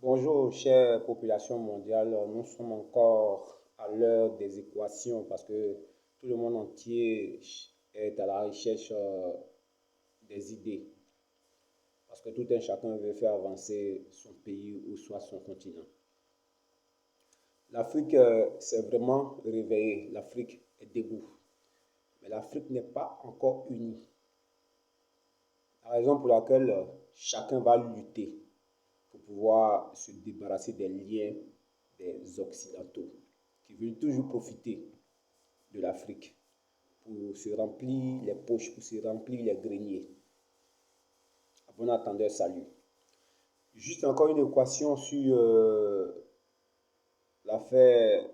Bonjour, chère population mondiale. Nous sommes encore à l'heure des équations parce que tout le monde entier est à la recherche des idées. Parce que tout un chacun veut faire avancer son pays ou soit son continent. L'Afrique s'est vraiment réveillée. L'Afrique est debout. Mais l'Afrique n'est pas encore unie. La raison pour laquelle chacun va lutter pour pouvoir se débarrasser des liens des Occidentaux qui veulent toujours profiter de l'Afrique pour se remplir les poches, pour se remplir les greniers. À bon entendeur, salut. Juste encore une équation sur l'affaire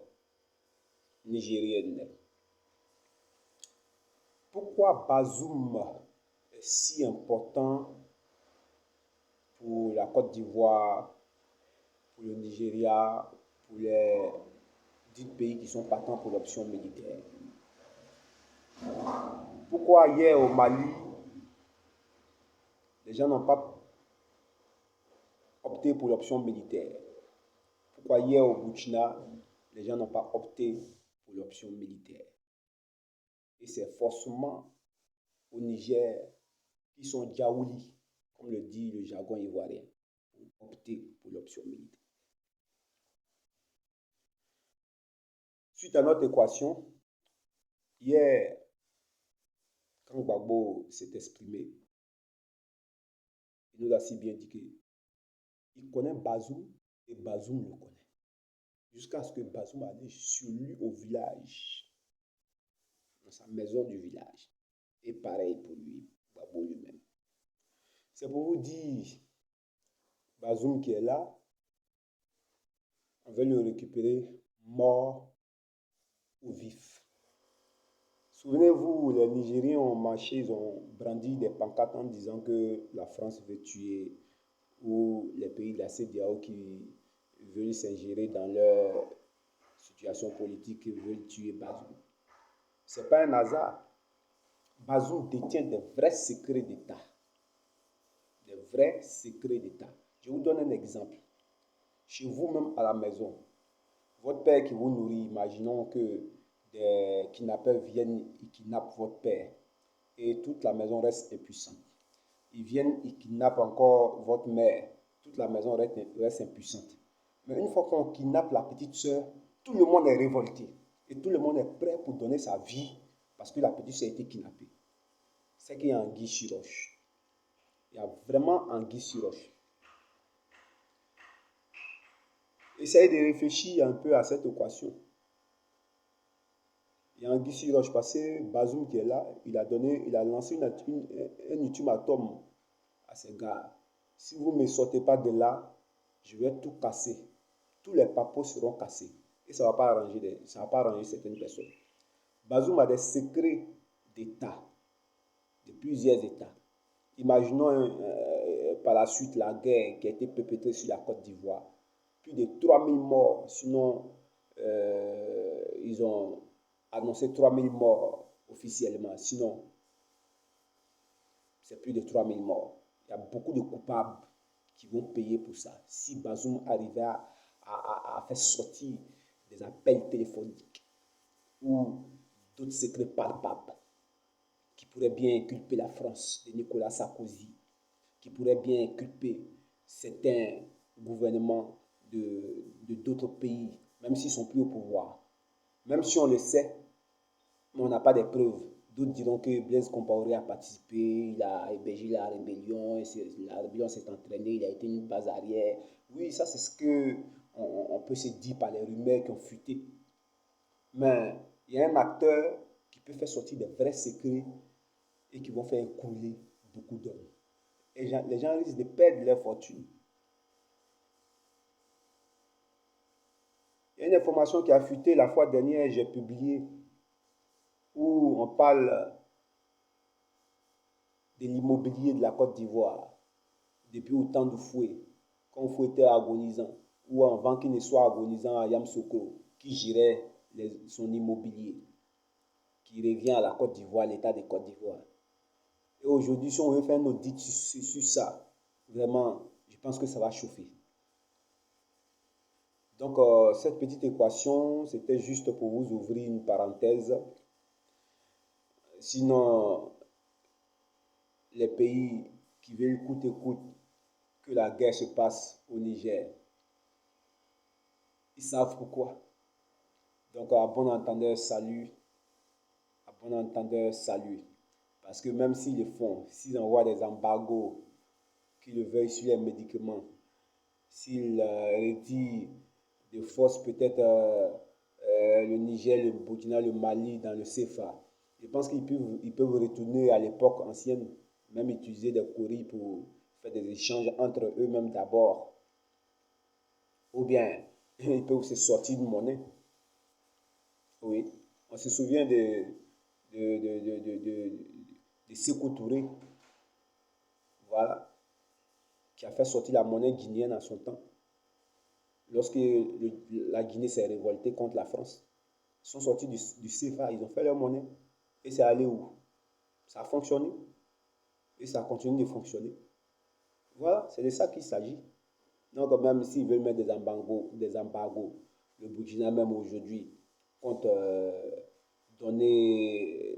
nigérienne. Pourquoi Bazoum est si important pour la Côte d'Ivoire, pour le Nigeria, pour les 10 pays qui sont partants pour l'option militaire? Pourquoi hier au Mali, les gens n'ont pas opté pour l'option militaire? Pourquoi hier au Burkina, les gens n'ont pas opté pour l'option militaire? Et c'est forcément au Niger qui sont djaouli, comme le dit le jargon ivoirien, pour opter pour l'option militaire. Suite à notre équation, hier, quand Gbagbo s'est exprimé, il nous a si bien dit qu'il connaît Bazoum et Bazoum le connaît. Jusqu'à ce que Bazoum allait sur lui au village, dans sa maison du village. Et pareil pour lui, Gbagbo lui-même. C'est pour vous dire, Bazoum qui est là, on veut le récupérer mort ou vif. Souvenez-vous, les Nigériens ont marché, ils ont brandi des pancartes en disant que la France veut tuer, ou les pays de la CEDEAO qui veulent s'ingérer dans leur situation politique veulent tuer Bazoum. Ce n'est pas un hasard. Bazoum détient des vrais secrets d'État. Des vrais secrets d'État. Je vous donne un exemple. Chez vous-même à la maison, votre père qui vous nourrit, imaginons que des kidnappeurs viennent, ils kidnappent votre père et toute la maison reste impuissante. Ils viennent, ils kidnappent encore votre mère, toute la maison reste impuissante. Mais une fois qu'on kidnappe la petite sœur, tout le monde est révolté et tout le monde est prêt pour donner sa vie parce que la petite sœur a été kidnappée. C'est qu'il y a anguille sur roche. Il y a vraiment anguille sur roche. Essayez de réfléchir un peu à cette équation. Il y a anguille sur roche parce que Bazoum qui est là, il a lancé un ultimatum à ces gars. Si vous ne me sortez pas de là, je vais tout casser. Tous les papos seront cassés. Et ça ne va pas arranger certaines personnes. Bazoum a des secrets d'État, de plusieurs États. Imaginons par la suite la guerre qui a été perpétrée sur la Côte d'Ivoire. Plus de 3000 morts, sinon ils ont annoncé 3000 morts officiellement, sinon c'est plus de 3000 morts. Il y a beaucoup de coupables qui vont payer pour ça. Si Bazoum arrivait à faire sortir des appels téléphoniques ou d'autres secrets palpables qui pourraient bien inculper la France de Nicolas Sarkozy, qui pourraient bien inculper certains gouvernements de d'autres pays, même s'ils sont plus au pouvoir. Même si on le sait, mais on n'a pas de preuves. D'autres diront que Blaise Compaoré a participé, il a hébergé la rébellion, la rébellion s'est entraînée, il a été une base arrière. Oui, ça c'est ce qu'on peut se dire par les rumeurs qui ont fuité. Mais il y a un acteur qui peut faire sortir des vrais secrets et qui vont faire couler beaucoup d'hommes. Et les gens risquent de perdre leur fortune. Il y a une information qui a fuité la fois dernière, j'ai publié, où on parle de l'immobilier de la Côte d'Ivoire depuis autant de fouets, quand Fouet était agonisant, ou avant qu'il ne soit agonisant à Yamoussoukro, qui gérait son immobilier, qui revient à la Côte d'Ivoire, l'État de Côte d'Ivoire. Et aujourd'hui, si on veut faire un audit sur ça, vraiment, je pense que ça va chauffer. Donc, cette petite équation, c'était juste pour vous ouvrir une parenthèse. Sinon, les pays qui veulent coûte que coûte que la guerre se passe au Niger, ils savent pourquoi. Donc, à bon entendeur, salut. À bon entendeur, salut. Parce que même s'ils le font, s'ils envoient des embargos, qu'ils le veuillent sur les médicaments, s'ils retirent de force peut-être le Niger, le Burkina, le Mali dans le CFA, je pense qu'ils peuvent retourner à l'époque ancienne, même utiliser des courriers pour faire des échanges entre eux-mêmes d'abord. Ou bien, ils peuvent se sortir de monnaie. Oui, on se souvient de Sékou Touré, voilà, qui a fait sortir la monnaie guinéenne en son temps. Lorsque la Guinée s'est révoltée contre la France, ils sont sortis du CFA, ils ont fait leur monnaie. Et c'est allé où? Ça a fonctionné. Et ça continue de fonctionner. Voilà, c'est de ça qu'il s'agit. Donc, même s'ils veulent mettre des embargos, le Burkina même aujourd'hui compte donner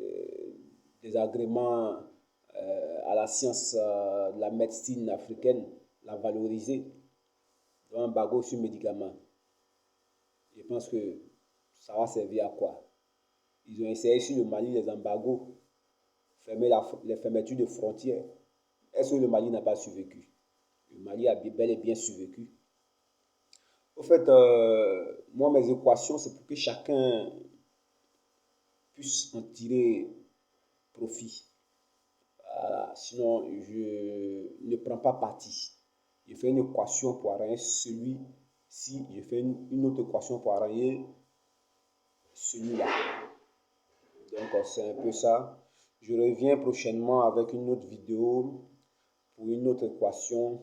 des agréments à la science de la médecine africaine, la valoriser, un embargo sur médicaments. Je pense que ça va servir à quoi? Ils ont essayé sur le Mali les embargos, fermer les fermetures de frontières. Est-ce que le Mali n'a pas survécu? Le Mali a bel et bien survécu. Au fait, moi, mes équations, c'est pour que chacun puisse en tirer profit. Voilà. Sinon, je ne prends pas parti. Je fais une équation pour arranger celui-ci, je fais une autre équation pour arranger celui-là. Donc, c'est un peu ça. Je reviens prochainement avec une autre vidéo pour une autre équation.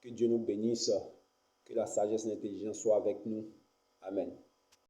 Que Dieu nous bénisse, que la sagesse et l'intelligence soient avec nous. Amen.